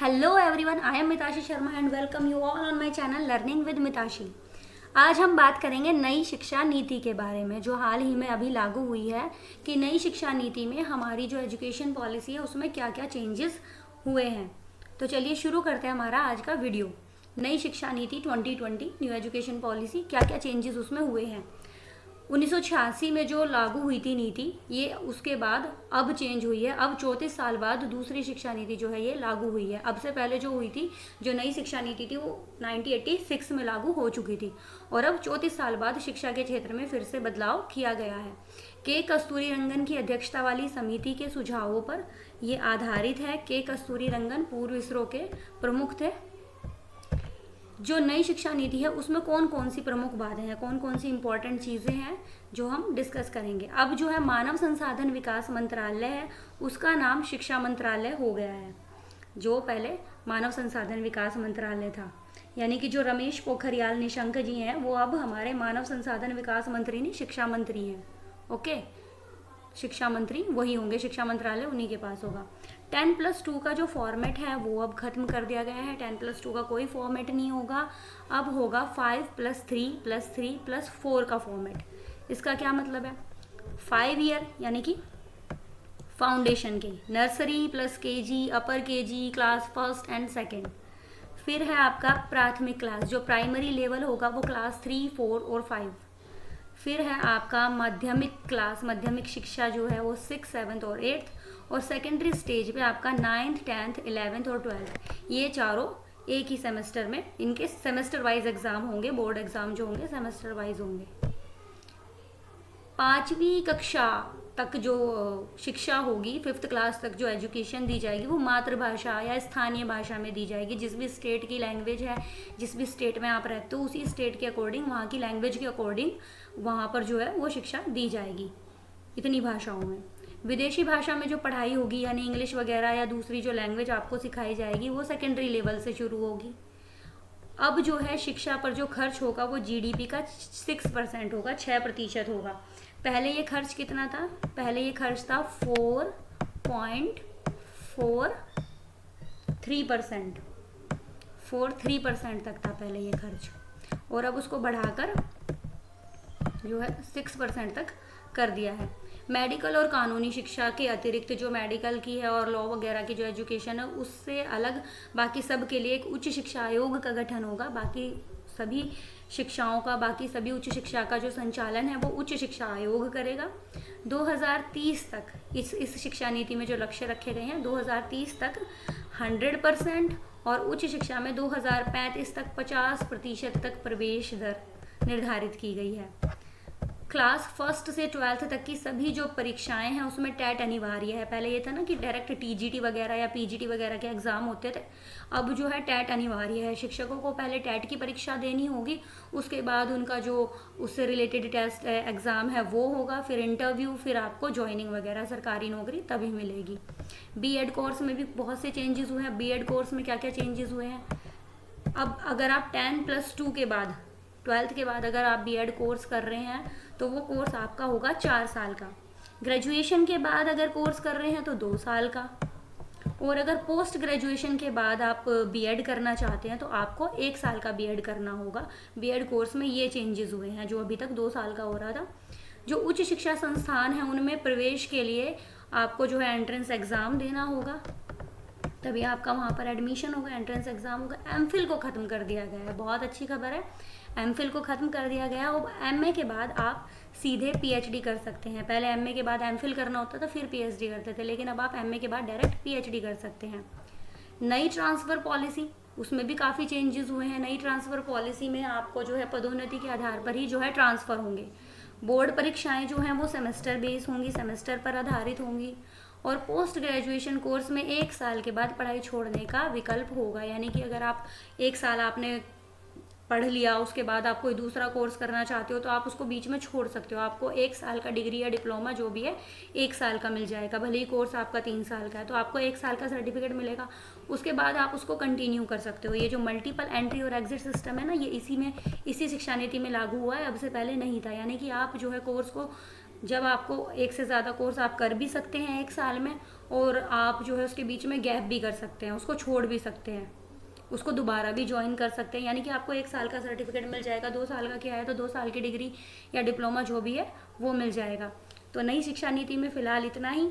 Hello everyone, I am Mitashi Sharma and welcome you all on my channel learning with Mitashi. आज हम बात करेंगे नई शिक्षा नीति के बारे में जो हाल ही में अभी लागू हुई है कि नई शिक्षा नीति में हमारी जो एजुकेशन पॉलिसी है उसमें क्या क्या चेंजेस हुए हैं। तो चलिए शुरू करते हैं हमारा आज का वीडियो। नई शिक्षा नीति 2020 न्यू एजुकेशन पॉलिसी, क्या क्या चेंजेस उसमें हुए हैं। 1986 में जो लागू हुई थी नीति, ये उसके बाद अब चेंज हुई है। अब 34 साल बाद दूसरी शिक्षा नीति जो है ये लागू हुई है। अब से पहले जो हुई थी, जो नई शिक्षा नीति थी, वो 1986 में लागू हो चुकी थी और अब 34 साल बाद शिक्षा के क्षेत्र में फिर से बदलाव किया गया है। के कस्तूरी रंगन की अध्यक्षता वाली समिति के सुझावों पर ये आधारित है। के कस्तूरी रंगन पूर्व इसरो के प्रमुख थे। जो नई शिक्षा नीति है उसमें कौन कौन सी प्रमुख बातें हैं, कौन कौन सी इंपॉर्टेंट चीज़ें हैं जो हम डिस्कस करेंगे। अब जो है मानव संसाधन विकास मंत्रालय है, उसका नाम शिक्षा मंत्रालय हो गया है। जो पहले मानव संसाधन विकास मंत्रालय था, यानी कि जो रमेश पोखरियाल निशंक जी हैं वो अब हमारे मानव संसाधन विकास मंत्री नहीं, शिक्षा मंत्री हैं। ओके, शिक्षा मंत्री वही होंगे, शिक्षा मंत्रालय उन्हीं के पास होगा। 10+2 का जो फॉर्मेट है वो अब खत्म कर दिया गया है। 10+2 का कोई फॉर्मेट नहीं होगा, अब होगा 5+3+3+4 का फॉर्मेट। इसका क्या मतलब है? 5 ईयर यानी कि फाउंडेशन के, nursery plus KG, upper KG, class first and second. फिर है आपका प्राथमिक क्लास, जो प्राइमरी लेवल होगा वो क्लास 3, 4 और 5। फिर है आपका माध्यमिक क्लास, माध्यमिक शिक्षा जो है वो 6, 7 और 8। और सेकेंडरी स्टेज पे आपका 9th, 10th, 11th और 12th। ये चारों एक ही सेमेस्टर में, इनके सेमेस्टर वाइज एग्जाम होंगे। बोर्ड एग्जाम जो होंगे सेमेस्टर वाइज होंगे। 5वीं कक्षा तक जो शिक्षा होगी, 5th क्लास तक जो एजुकेशन दी जाएगी वो मातृभाषा या स्थानीय भाषा में दी जाएगी। जिस भी स्टेट की लैंग्वेज है, जिस भी स्टेट में आप रहते हो उसी स्टेट के अकॉर्डिंग, वहाँ की लैंग्वेज के अकॉर्डिंग वहाँ पर जो है वो शिक्षा दी जाएगी इतनी भाषाओं में। विदेशी भाषा में जो पढ़ाई होगी यानी इंग्लिश वगैरह या दूसरी जो लैंग्वेज आपको सिखाई जाएगी वो सेकेंडरी लेवल से शुरू होगी। अब जो है शिक्षा पर जो खर्च होगा वो जीडीपी का 6% होगा, 6% होगा। पहले ये खर्च कितना था? पहले ये खर्च था 4.43%, 43% तक था पहले ये खर्च, और अब उसको बढ़ाकर जो है 6% तक कर दिया है। मेडिकल और कानूनी शिक्षा के अतिरिक्त जो मेडिकल की है और लॉ वगैरह की जो एजुकेशन है उससे अलग बाकी सब के लिए एक उच्च शिक्षा आयोग का गठन होगा। बाकी सभी शिक्षाओं का, बाकी सभी उच्च शिक्षा का जो संचालन है वो उच्च शिक्षा आयोग करेगा। 2030 तक इस शिक्षा नीति में जो लक्ष्य रखे गए हैं, 2030 तक 100% और उच्च शिक्षा में 2035 तक 50% तक प्रवेश दर निर्धारित की गई है। क्लास 1st से 12th तक की सभी जो परीक्षाएं हैं उसमें टेट अनिवार्य है। पहले ये था ना कि डायरेक्ट टीजीटी वगैरह या पीजीटी वगैरह के एग्जाम होते थे, अब जो है टेट अनिवार्य है। शिक्षकों को पहले टेट की परीक्षा देनी होगी, उसके बाद उनका जो उससे रिलेटेड टेस्ट एग्ज़ाम है वो होगा, फिर इंटरव्यू, फिर आपको ज्वाइनिंग वगैरह सरकारी नौकरी तभी मिलेगी। बीएड कोर्स में भी बहुत से चेंजेस हुए हैं। बीएड कोर्स में क्या क्या चेंजेस हुए हैं? अब अगर आप 10+2 के बाद, 12th के बाद अगर आप बीएड कोर्स कर रहे हैं तो वो कोर्स आपका होगा 4 साल का। ग्रेजुएशन के बाद अगर कोर्स कर रहे हैं तो 2 साल का, और अगर पोस्ट ग्रेजुएशन के बाद आप बीएड करना चाहते हैं तो आपको 1 साल का बीएड करना होगा। बीएड कोर्स में ये चेंजेस हुए हैं, जो अभी तक 2 साल का हो रहा था। जो उच्च शिक्षा संस्थान है उनमें प्रवेश के लिए आपको जो है एंट्रेंस एग्ज़ाम देना होगा, तभी आपका वहाँ पर एडमिशन होगा, एंट्रेंस एग्जाम होगा। एमफिल को ख़त्म कर दिया गया है, बहुत अच्छी खबर है। एमफिल को ख़त्म कर दिया गया। अब एमए के बाद आप सीधे पीएचडी कर सकते हैं। पहले एमए के बाद एमफिल करना होता था, फिर पीएचडी करते थे, लेकिन अब आप एमए के बाद डायरेक्ट पीएचडी कर सकते हैं। नई ट्रांसफ़र पॉलिसी, उसमें भी काफ़ी चेंजेस हुए हैं। नई ट्रांसफ़र पॉलिसी में आपको जो है पदोन्नति के आधार पर ही जो है ट्रांसफ़र होंगे। बोर्ड परीक्षाएँ जो हैं वो सेमेस्टर बेस होंगी, सेमेस्टर पर आधारित होंगी, और पोस्ट ग्रेजुएशन कोर्स में 1 साल के बाद पढ़ाई छोड़ने का विकल्प होगा। यानी कि अगर आप 1 साल आपने पढ़ लिया, उसके बाद आप कोई दूसरा कोर्स करना चाहते हो तो आप उसको बीच में छोड़ सकते हो। आपको 1 साल का डिग्री या डिप्लोमा जो भी है 1 साल का मिल जाएगा, भले ही कोर्स आपका 3 साल का है, तो आपको 1 साल का सर्टिफिकेट मिलेगा। उसके बाद आप उसको कंटिन्यू कर सकते हो। ये जो मल्टीपल एंट्री और एग्जिट सिस्टम है ना, ये इसी शिक्षा नीति में लागू हुआ है, अब से पहले नहीं था। यानी कि आप जो है कोर्स को, जब आपको एक से ज़्यादा कोर्स आप कर भी सकते हैं 1 साल में, और आप जो है उसके बीच में गैप भी कर सकते हैं, उसको छोड़ भी सकते हैं, उसको दोबारा भी ज्वाइन कर सकते हैं। यानी कि आपको 1 साल का सर्टिफिकेट मिल जाएगा, 2 साल का किया है तो 2 साल की डिग्री या डिप्लोमा जो भी है वो मिल जाएगा। तो नई शिक्षा नीति में फ़िलहाल इतना ही।